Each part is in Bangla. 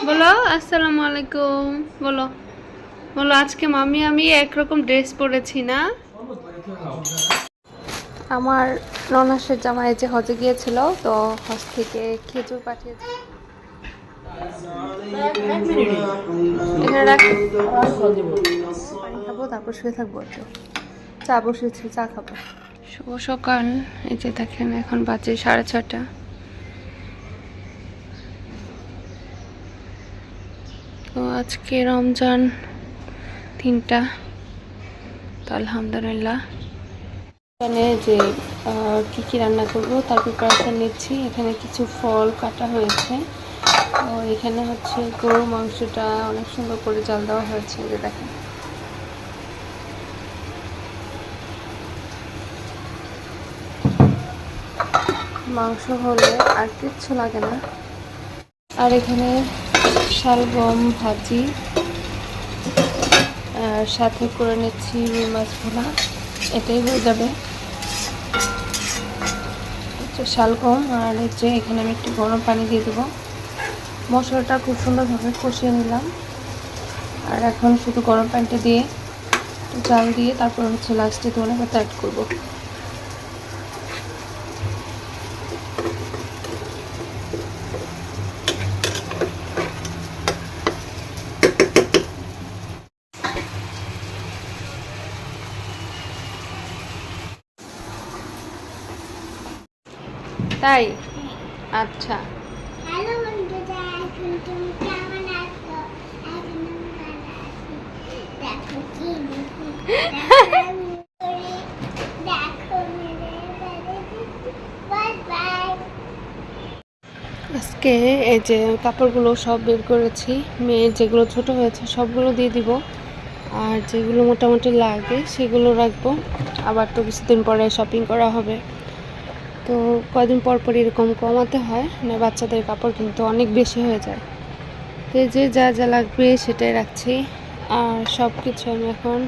বলো আসসালামু আলাইকুম। বলো বলো আজকে মামি আমি একরকম ড্রেস পরেছি না। আমার ননাসের জামাই যে হজে গিয়েছিল, তো হজ থেকে খেজুর পাঠিয়েছে। এখানে রাখি, পানি খাবো তারপর শুয়ে থাকবো। একটু চা বসেছি, চা খাবো। শুভ সকাল। এই যে দেখেন এখন বাজে 6:30। তো আজকে রমজান 3টা, তো আলহামদুলিল্লাহ। এখানে যে কি রান্না করব তার প্রিপারেশন নিচ্ছি। এখানে কিছু ফল কাটা হয়েছে। তো এখানে হচ্ছে গরু মাংসটা অনেক সুন্দর করে জাল দেওয়া হয়েছে, যে দেখেন। মাংস হলে আর কিচ্ছু লাগে না। আর এখানে শালগম ভাজি, আর সাথে করে নিচ্ছি রুই মাছ ভোনা। এটাই হয়ে যাবে। শালগম আর হচ্ছে এখানে আমি একটু গরম পানি দিয়ে দেবো। মশলাটা খুব সুন্দরভাবে কষিয়ে নিলাম। আর এখন শুধু গরম পানিটা দিয়ে জাল দিয়ে তারপর হচ্ছে লাস্টে ধনেপাতা অ্যাড করবো। তাই? আচ্ছা। হ্যালো বন্ধুরা, এখন তুমি কেমন আছো? এখন আমি ভালো আছি। দেখো কি দেখো মেরে বাই বাই। আজকে এই যে কাপড়গুলো সব বের করেছি। মেয়ের যেগুলো ছোট হয়েছে সবগুলো দিয়ে দিব, আর যেগুলো মোটামুটি লাগে সেগুলো রাখবো। আবার তো কিছুদিন পরে শপিং করা হবে, তো কয়দিন পর পর এরকম কমাতে হয় না। বাচ্চাদের কাপড় কিন্তু অনেক বেশি হয়ে যায়। তো এই যে যা যা লাগবে সেটাই রাখছি। আর সব কিছু আমি এখন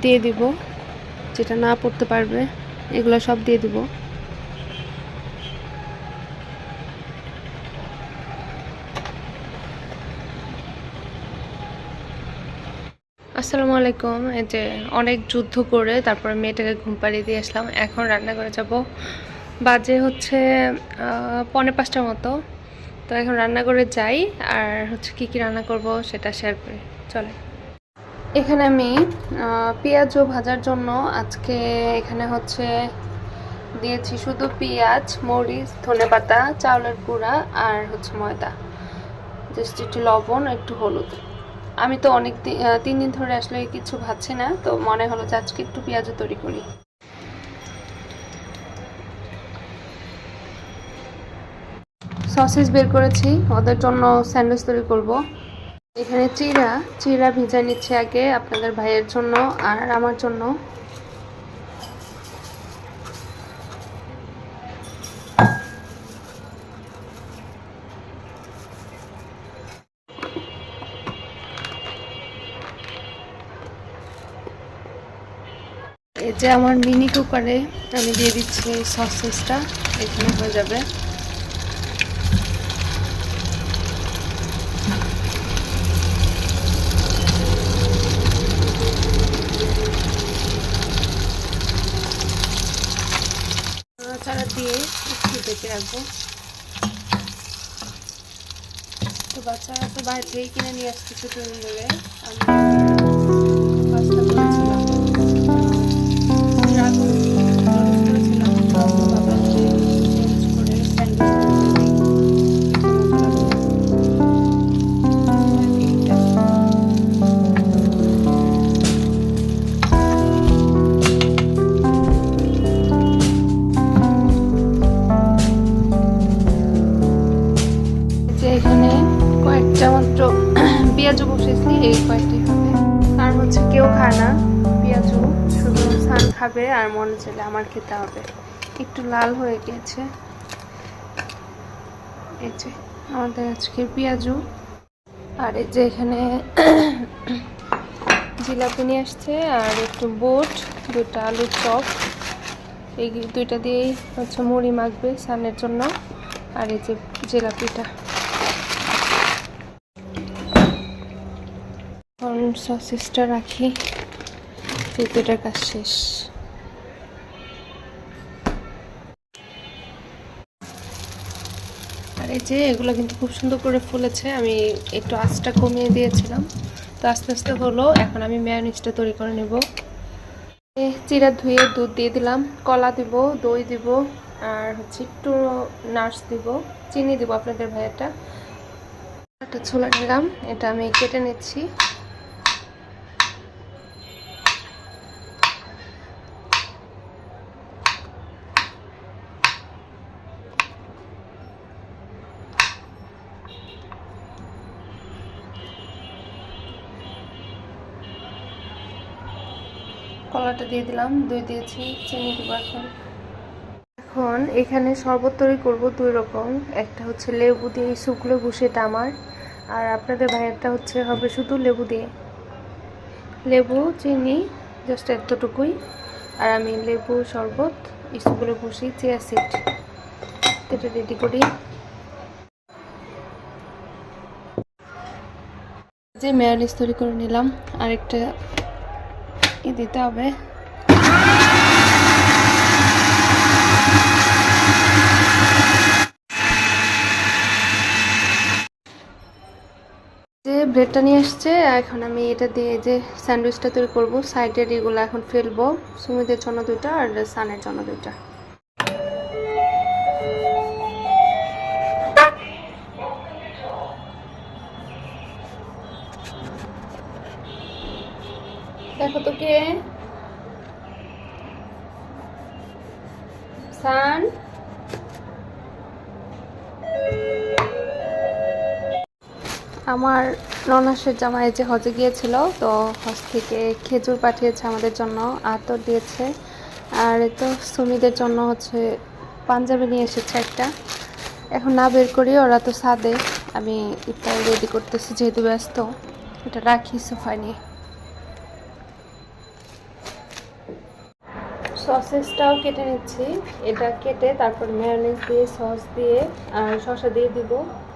দিয়ে দিব, যেটা না পড়তে পারবে এগুলো সব দিয়ে দিব। আসসালামু আলাইকুম। এই যে অনেক যুদ্ধ করে তারপরে মেয়েটাকে ঘুম পাড়িয়ে দিয়ে আসলাম। এখন রান্না করে যাব। বাজে হচ্ছে 4:45টার মতো। তো এখন রান্না করে যাই, আর হচ্ছে কি কি রান্না করব সেটা শেয়ার করি। চলে। এখানে আমি পেঁয়াজও ভাজার জন্য আজকে এখানে হচ্ছে দিয়েছি শুধু পেঁয়াজ, মরিচ, ধনেপাতা, চাউলের গুঁড়া আর হচ্ছে ময়দা, জাস্ট একটু লবণ, একটু হলুদ। আমি তো অনেক 3 দিন ধরে আসলে কিছু ভাবছি না, তো মনে হলো যে আজকে একটু পেঁয়াজও তৈরি করি। সসেস বের করেছি, ওদের জন্য স্যান্ডউইচ তৈরি করব। এখানে চিড়া চিড়া ভিজা নিচ্ছে আগে, আপনাদের ভাইয়ের জন্য আর আমার জন্য। এই যে আমার মিনি কুকারে আমি দিয়ে দিচ্ছি সসেসটা, এখানে হয়ে যাবে। নাড়াচাড়া দিয়ে একটু ঢেকে রাখবো। তো বাচ্চারা তো বাইরে থেকে কিনে নিয়ে আসছে কিছুদিন ধরে। আমি পাস্তা করেছিলাম, ড্রাগন নুডলস করেছিলাম, তো ভাবলাম যে চেঞ্জ করে স্যান্ডউইচ করে দিই। যে এখানে কয়েকটা মাত্র পেঁয়াজও বসেছি, এই কয়েকটাই হবে। আর হচ্ছে কেউ খায় না পেঁয়াজও, শুধু সান খাবে আর মনে চলে আমার খেতে হবে। একটু লাল হয়ে গিয়েছে। এই যে আমাদের আজকের পেঁয়াজু। আর এই যে এখানে জিলাপি নিয়ে আসছে, আর একটু বোট, 2টা আলুর চপ। এই 2টা দিয়েই হচ্ছে মুড়ি মাখবে সানের জন্য। আর এই যে জিলাপিটা। সসেসটা রাখি, যেহেতু এটার কাজ শেষ। আর এই যে এগুলো কিন্তু খুব সুন্দর করে ফুলেছে, আমি একটু আঁচটা কমিয়ে দিয়েছিলাম, তো আস্তে আস্তে হলো। এখন আমি মেয়োনিজটা তৈরি করে নেব। চিরা ধুয়ে দুধ দিয়ে দিলাম, কলা দিব, দই দিব, আর হচ্ছে একটু নাটস দিব, চিনি দিব আপনাদের ভাইয়াটা। একটা ছোলা নিলাম, এটা আমি কেটে নিচ্ছি। কলাটা দিয়ে দিলাম, দই দিয়েছি, চিনি দিব। এখন এখানে শরবত তৈরি করবো দুই রকম, একটা হচ্ছে লেবু দিয়ে শুকনো বসে, এটা আমার, আর আপনাদের ভাইয়েরটা হচ্ছে হবে শুধু লেবু দিয়ে। লেবু চিনি জাস্ট এতটুকুই, আর আমি লেবু শরবত ইসুগুলো বসি, চিয়া সিড, এটা রেডি করি। যে মেয়োনিজ তৈরি করে নিলাম, আরেকটা দিতে হবে। যে ব্রেডটা নিয়ে আসছে, এখন আমি এটা দিয়ে যে স্যান্ডউইচটা তৈরি করবো, সাইডের এগুলো এখন ফেলবো, সুমিদের জন্য দুইটা আর সানের জন্য দুইটা। দেখো তো কে সান। আমার ননাসের জামাই যে হজে গিয়েছিল, তো হজ থেকে খেজুর পাঠিয়েছে আমাদের জন্য, আতর দিয়েছে, আর তো সুমিদের জন্য হচ্ছে পাঞ্জাবি নিয়ে এসেছে একটা। এখন না বের করি, ওরা তো সাদে, আমি ইফতার রেডি করতেছি যেহেতু ব্যস্ত, এটা রাখি সোফায় নিয়ে। সসেসটাও কেটে নিচ্ছি, এটা কেটে তারপর মেয়োনিজ দিয়ে সস দিয়ে আর শসা দিয়ে দিব,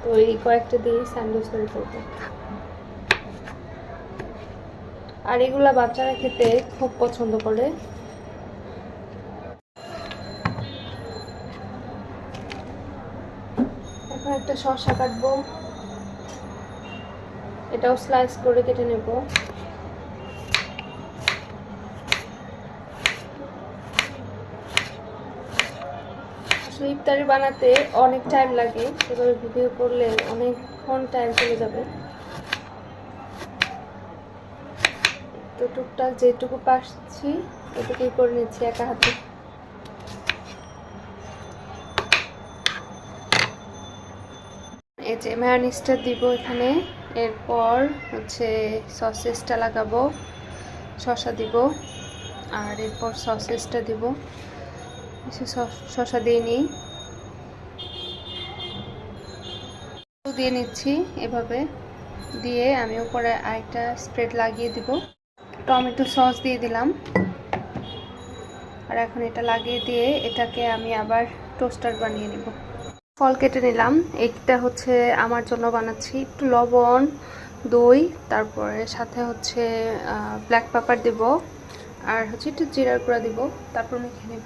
তো এই কয়েকটা দিয়ে স্যান্ডউইচ তৈরি করবো। আর এগুলা বাচ্চারা খেতে খুব পছন্দ করে। এখন একটা শসা কাটবো, এটাও স্লাইস করে কেটে নেব। ইফতারি বানাতে অনেক টাইম লাগে, এভাবে ভিডিও করলে অনেকক্ষণ টাইম চলে যাবে। তো টুকটাক যেটুকু পারছি ওটুকুই করে নিচ্ছি একা হাতে। এই যে মেয়োনিজটা দিব এখানে, এরপর হচ্ছে সসেসটা লাগাবো, শসা দিব, আর এরপর সসেসটা দিব। শসা দিয়ে নিই, দিয়ে নিচ্ছি এভাবে, দিয়ে আমি উপরে আরেকটা স্প্রেড লাগিয়ে দিব। টমেটো সস দিয়ে দিলাম, আর এখন এটা লাগিয়ে দিয়ে এটাকে আমি আবার টোস্টার বানিয়ে নিব। ফল কেটে নিলাম, এইটা হচ্ছে আমার জন্য বানাচ্ছি। একটু লবণ, দই, তারপরে সাথে হচ্ছে ব্ল্যাক পেপার দিব, আর হচ্ছে একটু জিরার গুঁড়া দিব, তারপর মেখে নেব।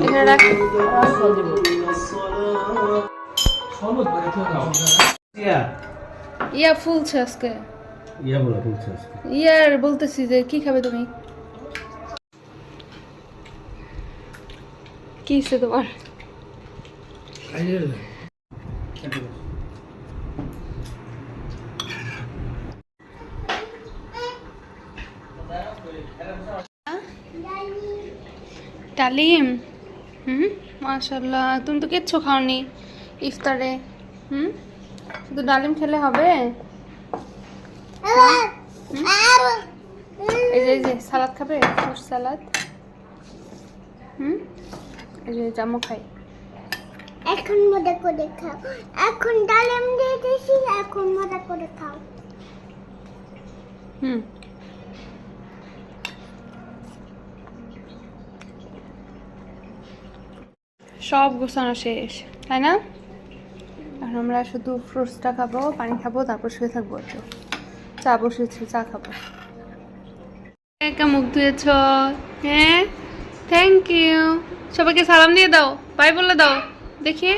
এখানে রাখ। ইয়া ফুলছে আজকে, ইয়ার বলতেছি যে কি খাবে তুমি, কি হচ্ছে তোমার? ডালিম, মাশাআল্লাহ, তুমি তো কিচ্ছু খাওনি ইফতারে। শুধু ডালিম খেলে হবে? এই যে সালাদ খাবে, ফ্রুট সালাদ। এই যে জামু খাই। এখন মজা করে খাও, এখন ডালিম দিয়ে দিয়েছি, এখন মজা করে খাও। সব গোছানো শেষ, তাই না? আর আমরা শুধু ফ্রুটসটা খাবো, পানি খাবো, তারপর শুয়ে থাকবো একটু। চা বসেছি, চা খাবো। একা মুখ ধুয়েছ? হ্যাঁ, থ্যাংক ইউ। সবাইকে সালাম দিয়ে দাও, বাই বলে দাও দেখি।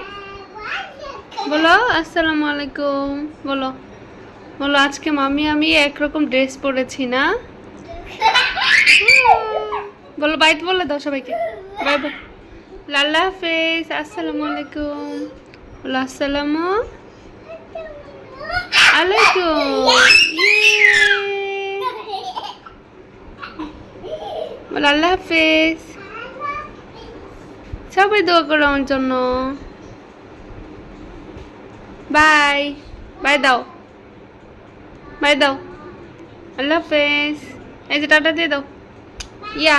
বলো আসসালামু আলাইকুম। বলো বলো, আজকে মামি আমি একরকম ড্রেস পরেছি না? বলো বাই বলে দাও সবাইকে, বাই বাই। আল্লাহ হাফেজ, আসসালামু আলাইকুম। বলো আসসালামু আলাইকুম। বলো আল্লাহ হাফেজ। সবাই দোয়া করো আমার জন্য। বাই বাই দাও, বাই দাও। আল্লাহ হাফেজ। এই যে টাটা দিয়ে দাও। ইয়া